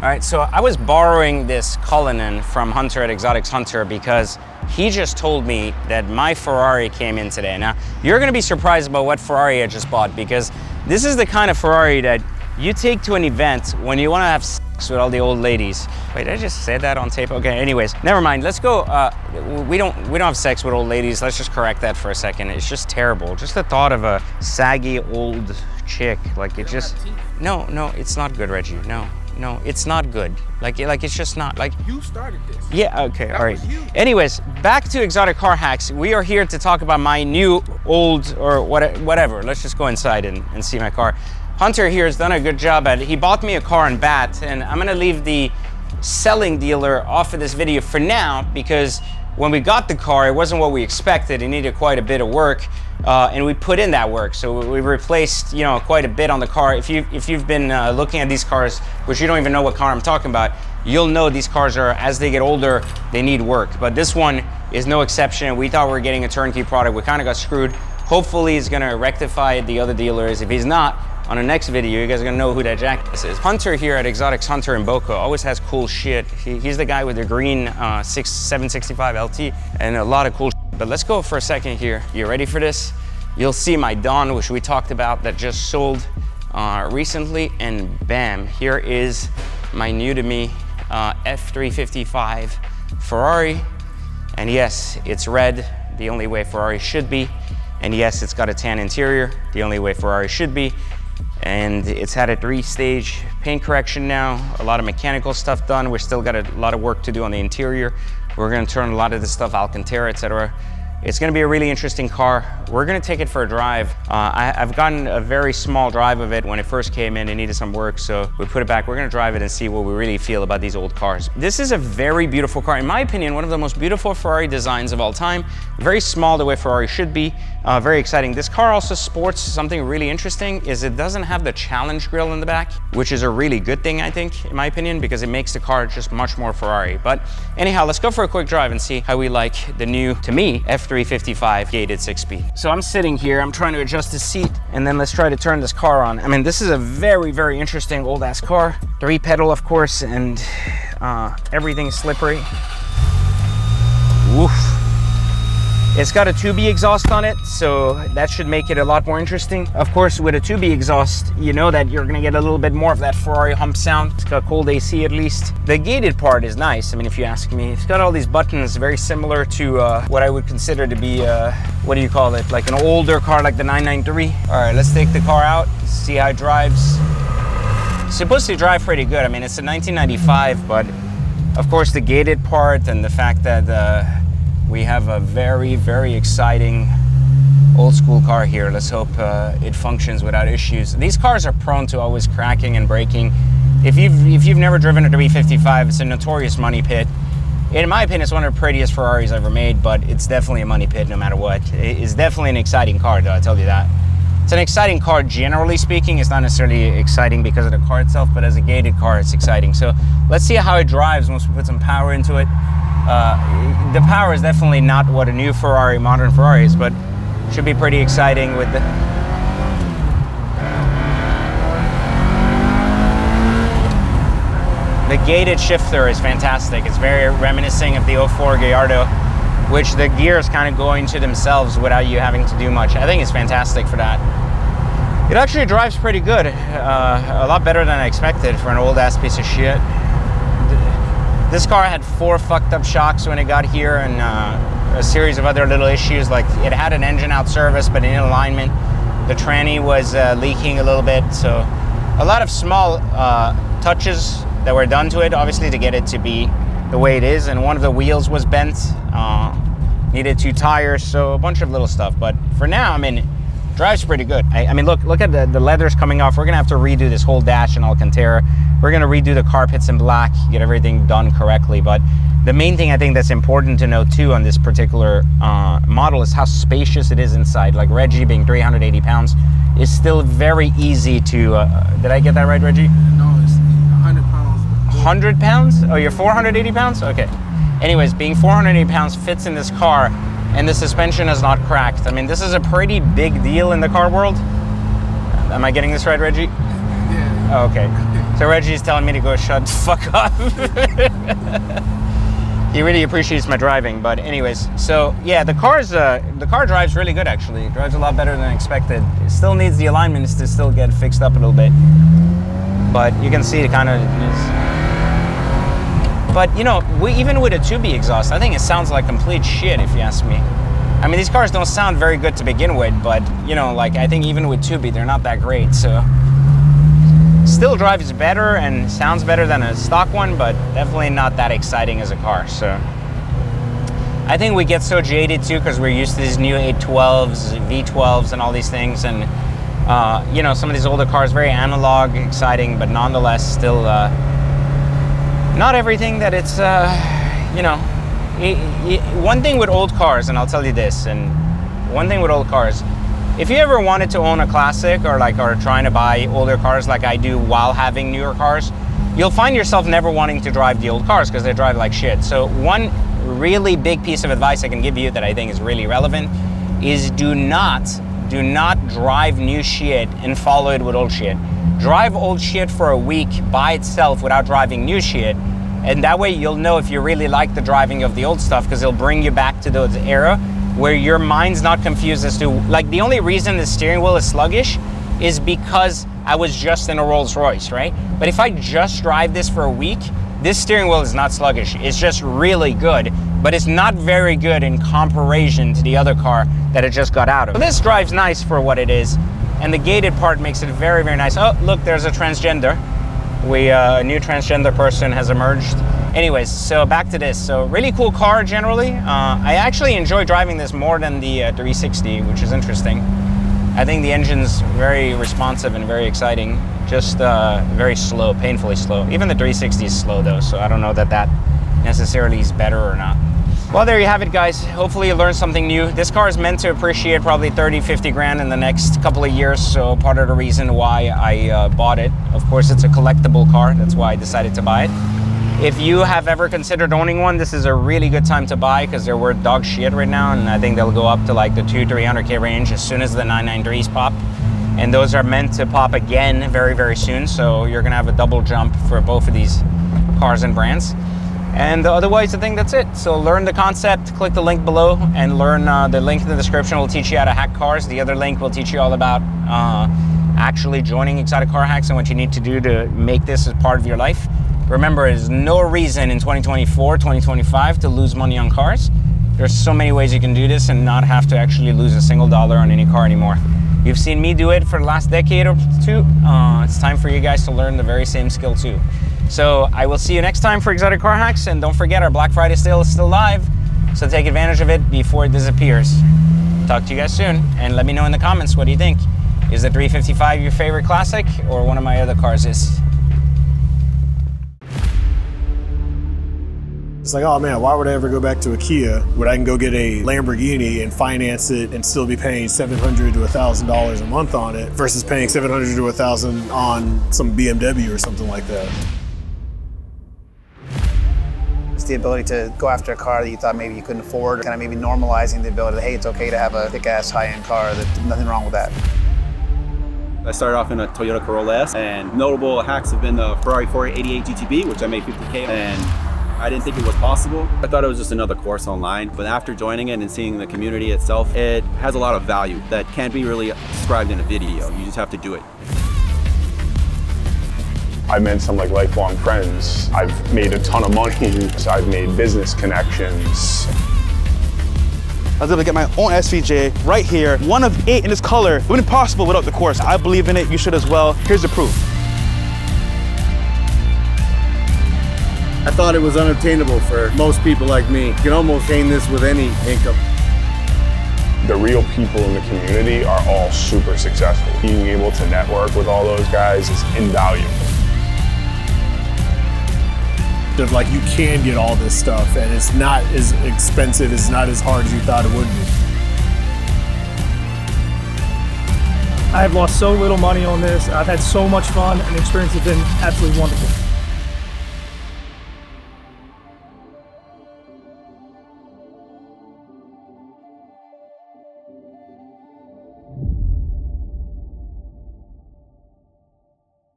All right, so I was borrowing this Cullinan from Hunter at Exotics Hunter because he just told me that my Ferrari came in today. Now, you're gonna be surprised about what Ferrari I just bought, because this is the kind of Ferrari that you take to an event when you wanna have sex with all the old ladies. Wait, did I just say that on tape? Okay, anyways, never mind, let's go. We don't have sex with old ladies. Let's just correct that for a second. It's just terrible. Just the thought of a saggy old chick, like it just, no, it's not good, Reggie, no. No, it's not good. Like it's just not, like. You started this. Yeah, okay, That all right. was you. Anyways, back to Exotic Car Hacks. We are here to talk about my new, old, or whatever. Let's just go inside and see my car. Hunter here has done a good job at it. He bought me a car in Bat, and I'm gonna leave the selling dealer off of this video for now, because when we got the car, it wasn't what we expected. It needed quite a bit of work, and we put in that work. So we replaced, you know, quite a bit on the car. If you've been looking at these cars, which you don't even know what car I'm talking about, you'll know these cars are, as they get older, they need work. But this one is no exception. We thought we were getting a turnkey product. We kind of got screwed. Hopefully he's gonna rectify the other dealers. If he's not, on the next video, you guys are gonna know who that jackass is. Hunter here at Exotics Hunter in Boca always has cool shit. He's the guy with the green 765 LT and a lot of cool shit. But let's go for a second here. You ready for this? You'll see my Dawn, which we talked about, that just sold recently, and bam, here is my new to me F355 Ferrari. And yes, it's red, the only way Ferrari should be. And yes, it's got a tan interior, the only way Ferrari should be. And it's had a 3-stage paint correction now, a lot of mechanical stuff done. We've still got a lot of work to do on the interior. We're gonna turn a lot of this stuff Alcantara, etc. It's gonna be a really interesting car. We're gonna take it for a drive. I've gotten a very small drive of it when it first came in. It needed some work, so we put it back. We're gonna drive it and see what we really feel about these old cars. This is a very beautiful car. In my opinion, one of the most beautiful Ferrari designs of all time. Very small, the way Ferrari should be. Very exciting. This car also sports something really interesting, is it doesn't have the challenge grille in the back, which is a really good thing, I think, in my opinion, because it makes the car just much more Ferrari. But anyhow, let's go for a quick drive and see how we like the new, to me, F355 gated 6-speed. So I'm sitting here, I'm trying to adjust the seat, and then let's try to turn this car on. I mean, this is a very, very interesting old ass car. 3-pedal, of course, and everything's slippery. Woof. It's got a 2B exhaust on it, so that should make it a lot more interesting. Of course, with a 2B exhaust, you know that you're gonna get a little bit more of that Ferrari hump sound. It's got cold AC at least. The gated part is nice, I mean, if you ask me. It's got all these buttons very similar to what I would consider to be, what do you call it? Like an older car like the 993. All right, let's take the car out, see how it drives. It's supposed to drive pretty good. I mean, it's a 1995, but of course the gated part and the fact that we have a very, very exciting old school car here. Let's hope it functions without issues. These cars are prone to always cracking and breaking. If you've never driven a 355, it's a notorious money pit. In my opinion, it's one of the prettiest Ferraris ever made, but it's definitely a money pit no matter what. It's definitely an exciting car, though, I tell you that. It's an exciting car, generally speaking. It's not necessarily exciting because of the car itself, but as a gated car, it's exciting. So let's see how it drives once we put some power into it. The power is definitely not what a new Ferrari, modern Ferrari is, but should be pretty exciting with the... The gated shifter is fantastic. It's very reminiscent of the 04 Gallardo, which the gears kind of go into themselves without you having to do much. I think it's fantastic for that. It actually drives pretty good. A lot better than I expected for an old ass piece of shit. This car had 4 fucked up shocks when it got here, and a series of other little issues, like it had an engine out service, but in alignment. The tranny was leaking a little bit, so a lot of small touches that were done to it, obviously, to get it to be the way it is. And one of the wheels was bent, needed 2 tires, so a bunch of little stuff. But for now, I mean, drives pretty good. I mean, look at the leathers coming off. We're gonna have to redo this whole dash in Alcantara. We're gonna redo the carpets in black, get everything done correctly. But the main thing I think that's important to note too on this particular model is how spacious it is inside. Like Reggie, being 380 pounds, is still very easy to, did I get that right, Reggie? No, it's 100 pounds. 100 pounds? Oh, you're 480 pounds? Okay. Anyways, being 480 pounds fits in this car, and the suspension is not cracked. I mean, this is a pretty big deal in the car world. Am I getting this right, Reggie? Yeah. Oh, okay. So Reggie's telling me to go shut the fuck up. He really appreciates my driving, but anyways, so yeah, the car drives really good actually. It drives a lot better than expected. It still needs the alignments to still get fixed up a little bit, but you can see it kind of is. But you know, even with a 2B exhaust, I think it sounds like complete shit if you ask me. I mean, these cars don't sound very good to begin with, but you know, like I think even with 2B, they're not that great. So still drives better and sounds better than a stock one, but definitely not that exciting as a car. So I think we get so jaded too because we're used to these new 812s, V12s, and all these things, and you know, some of these older cars very analog, exciting, but nonetheless still not everything that it's you know. One thing with old cars, and I'll tell you this, and one thing with old cars, if you ever wanted to own a classic or trying to buy older cars like I do while having newer cars, you'll find yourself never wanting to drive the old cars because they drive like shit. So one really big piece of advice I can give you that I think is really relevant is do not drive new shit and follow it with old shit. Drive old shit for a week by itself without driving new shit, and that way you'll know if you really like the driving of the old stuff because it'll bring you back to those era where your mind's not confused as to, like, the only reason the steering wheel is sluggish is because I was just in a Rolls Royce, right? But if I just drive this for a week, this steering wheel is not sluggish. It's just really good, but it's not very good in comparison to the other car that it just got out of. So this drives nice for what it is, and the gated part makes it very, very nice. Oh, look, there's a transgender. A new transgender person has emerged. Anyways, so back to this. So really cool car generally. I actually enjoy driving this more than the 360, which is interesting. I think the engine's very responsive and very exciting, just very slow, painfully slow. Even the 360 is slow though, so I don't know that that necessarily is better or not. Well, there you have it, guys. Hopefully you learned something new. This car is meant to appreciate probably 30, 50 grand in the next couple of years, so part of the reason why I bought it. Of course, it's a collectible car. That's why I decided to buy it. If you have ever considered owning one, this is a really good time to buy because they're worth dog shit right now, and I think they'll go up to like the 200-300K range as soon as the 993s pop. And those are meant to pop again very, very soon, so you're gonna have a double jump for both of these cars and brands. And otherwise, I think that's it. So learn the concept, click the link below, and learn the link in the description will teach you how to hack cars. The other link will teach you all about actually joining Exotic Car Hacks and what you need to do to make this as part of your life. Remember, there's no reason in 2024, 2025 to lose money on cars. There's so many ways you can do this and not have to actually lose a single dollar on any car anymore. You've seen me do it for the last decade or two. It's time for you guys to learn the very same skill too. So I will see you next time for Exotic Car Hacks, and don't forget our Black Friday sale is still live, so take advantage of it before it disappears. Talk to you guys soon, and let me know in the comments, what do you think? Is the 355 your favorite classic, or one of my other cars is? It's like, oh man, why would I ever go back to a Kia when I can go get a Lamborghini and finance it and still be paying $700 to $1,000 a month on it versus paying $700 to $1,000 on some BMW or something like that. It's the ability to go after a car that you thought maybe you couldn't afford, kind of maybe normalizing the ability that, hey, it's okay to have a thick-ass high-end car, there's nothing wrong with that. I started off in a Toyota Corolla S, and notable hacks have been the Ferrari 488 GTB, which I made 50K, and I didn't think it was possible. I thought it was just another course online, but after joining it and seeing the community itself, it has a lot of value that can't be really described in a video. You just have to do it. I met some like lifelong friends. I've made a ton of money. I've made business connections. I was able to get my own SVJ right here, one of 8 in this color. It wouldn't be possible without the course. I believe in it, you should as well. Here's the proof. I thought it was unobtainable for most people like me. You can almost gain this with any income. The real people in the community are all super successful. Being able to network with all those guys is invaluable. Like, you can get all this stuff and it's not as expensive, it's not as hard as you thought it would be. I've lost so little money on this. I've had so much fun, and the experience has been absolutely wonderful.